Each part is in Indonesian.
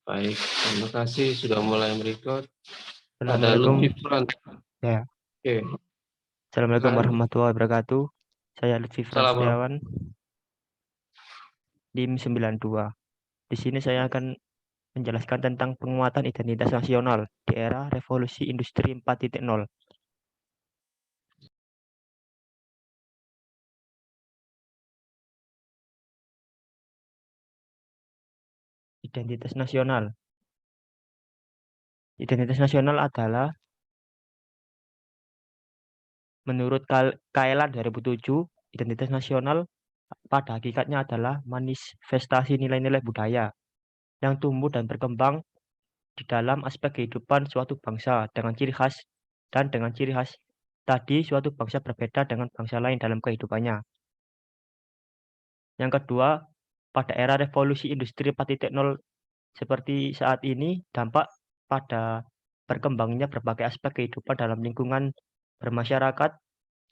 Baik, terima kasih sudah mulai merecord. Ada Assalamualaikum. Lutfi Fran. Ya. Oke. Assalamualaikum Silakan. warahmatullahi wabarakatuh. Saya Lutfi Fran Salam. Setiawan, DIM 92. Di sini saya akan menjelaskan tentang penguatan identitas nasional di era revolusi industri 4.0. Identitas nasional. Identitas nasional adalah menurut Kaelan 2007, identitas nasional pada hakikatnya adalah manifestasi nilai-nilai budaya yang tumbuh dan berkembang di dalam aspek kehidupan suatu bangsa dengan ciri khas tadi suatu bangsa berbeda dengan bangsa lain dalam kehidupannya. Yang kedua, pada era revolusi industri 4.0 seperti saat ini, dampak pada berkembangnya berbagai aspek kehidupan dalam lingkungan bermasyarakat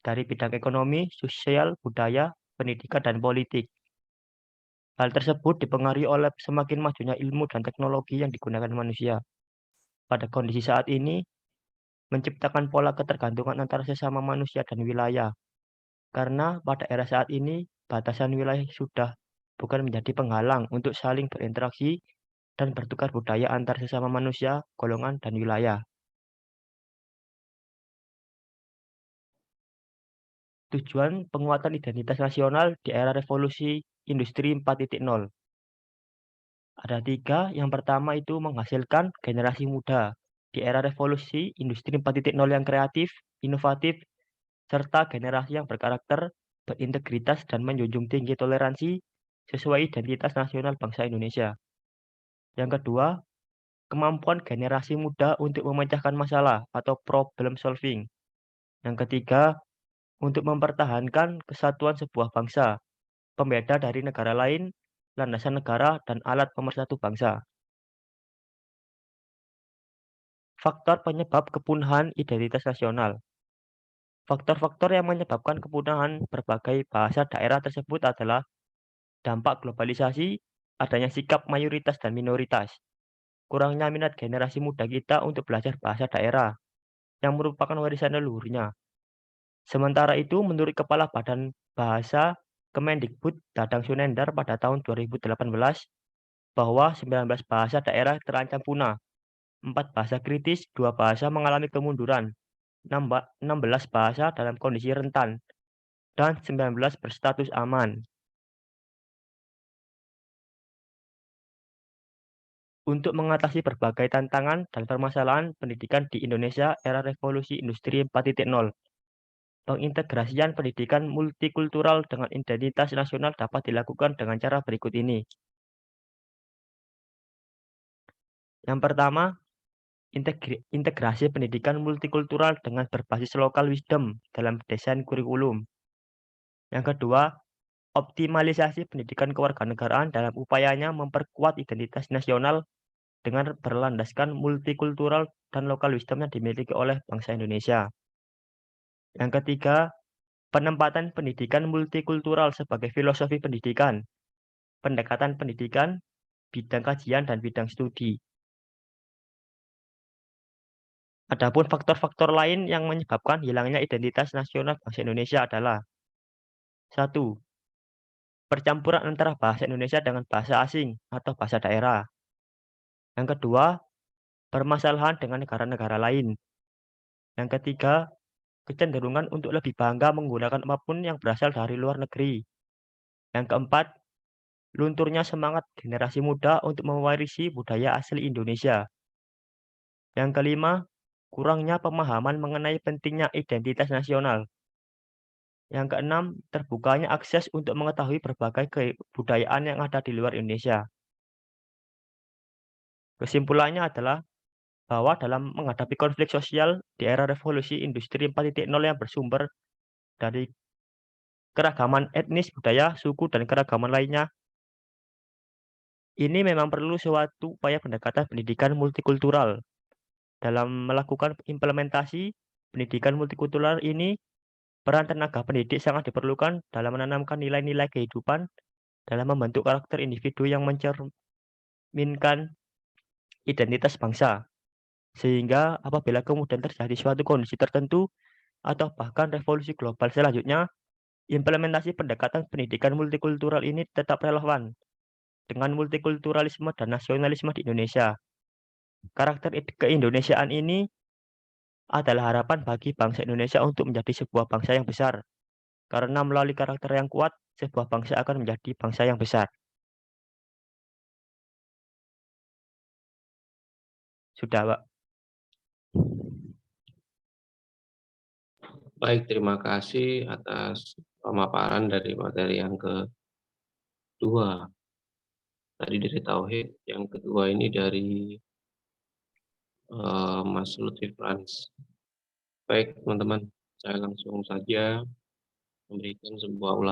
dari bidang ekonomi, sosial, budaya, pendidikan, dan politik. Hal tersebut dipengaruhi oleh semakin majunya ilmu dan teknologi yang digunakan manusia. Pada kondisi saat ini, menciptakan pola ketergantungan antara sesama manusia dan wilayah. Karena pada era saat ini, batasan wilayah sudah bukan menjadi penghalang untuk saling berinteraksi dan bertukar budaya antar sesama manusia, golongan, dan wilayah. Tujuan penguatan identitas nasional di era revolusi industri 4.0. Ada tiga. Yang pertama itu menghasilkan generasi muda di era revolusi industri 4.0 yang kreatif, inovatif, serta generasi yang berkarakter, berintegritas, dan menjunjung tinggi toleransi sesuai identitas nasional bangsa Indonesia. Yang kedua, kemampuan generasi muda untuk memecahkan masalah atau problem solving. Yang ketiga, untuk mempertahankan kesatuan sebuah bangsa, pembeda dari negara lain, landasan negara, dan alat pemersatu bangsa. Faktor penyebab kepunahan identitas nasional. Faktor-faktor yang menyebabkan kepunahan berbagai bahasa daerah tersebut adalah dampak globalisasi, adanya sikap mayoritas dan minoritas, kurangnya minat generasi muda kita untuk belajar bahasa daerah, yang merupakan warisan leluhurnya. Sementara itu, menurut Kepala Badan Bahasa Kemendikbud Dadang Sunendar pada tahun 2018, bahwa 19 bahasa daerah terancam punah, 4 bahasa kritis, 2 bahasa mengalami kemunduran, 16 bahasa dalam kondisi rentan, dan 19 berstatus aman. Untuk mengatasi berbagai tantangan dan permasalahan pendidikan di Indonesia era revolusi industri 4.0, pengintegrasian pendidikan multikultural dengan identitas nasional dapat dilakukan dengan cara berikut ini. Yang pertama, integrasi pendidikan multikultural dengan berbasis local wisdom dalam desain kurikulum. Yang kedua, optimalisasi pendidikan kewarganegaraan dalam upayanya memperkuat identitas nasional dengan berlandaskan multikultural dan lokal wisdom yang dimiliki oleh bangsa Indonesia. Yang ketiga, penempatan pendidikan multikultural sebagai filosofi pendidikan, pendekatan pendidikan, bidang kajian, dan bidang studi. Adapun faktor-faktor lain yang menyebabkan hilangnya identitas nasional bangsa Indonesia adalah 1. Percampuran antara bahasa Indonesia dengan bahasa asing atau bahasa daerah. Yang kedua, permasalahan dengan negara-negara lain. Yang ketiga, kecenderungan untuk lebih bangga menggunakan apapun yang berasal dari luar negeri. Yang keempat, lunturnya semangat generasi muda untuk mewarisi budaya asli Indonesia. Yang kelima, kurangnya pemahaman mengenai pentingnya identitas nasional. Yang keenam, terbukanya akses untuk mengetahui berbagai kebudayaan yang ada di luar Indonesia. Kesimpulannya adalah bahwa dalam menghadapi konflik sosial di era revolusi industri 4.0 yang bersumber dari keragaman etnis, budaya, suku, dan keragaman lainnya, ini memang perlu suatu upaya pendekatan pendidikan multikultural. Dalam melakukan implementasi pendidikan multikultural ini, peran tenaga pendidik sangat diperlukan dalam menanamkan nilai-nilai kehidupan dalam membentuk karakter individu yang mencerminkan identitas bangsa. Sehingga apabila kemudian terjadi suatu kondisi tertentu atau bahkan revolusi global selanjutnya, implementasi pendekatan pendidikan multikultural ini tetap relevan dengan multikulturalisme dan nasionalisme di Indonesia. Karakter keindonesiaan ini adalah harapan bagi bangsa Indonesia untuk menjadi sebuah bangsa yang besar. Karena melalui karakter yang kuat, sebuah bangsa akan menjadi bangsa yang besar. Sudah, Pak. Baik, terima kasih atas pemaparan dari materi yang kedua. Tadi dari tauhid, yang kedua ini dari Mas Lutfi Frans. Baik, teman-teman, saya langsung saja memberikan sebuah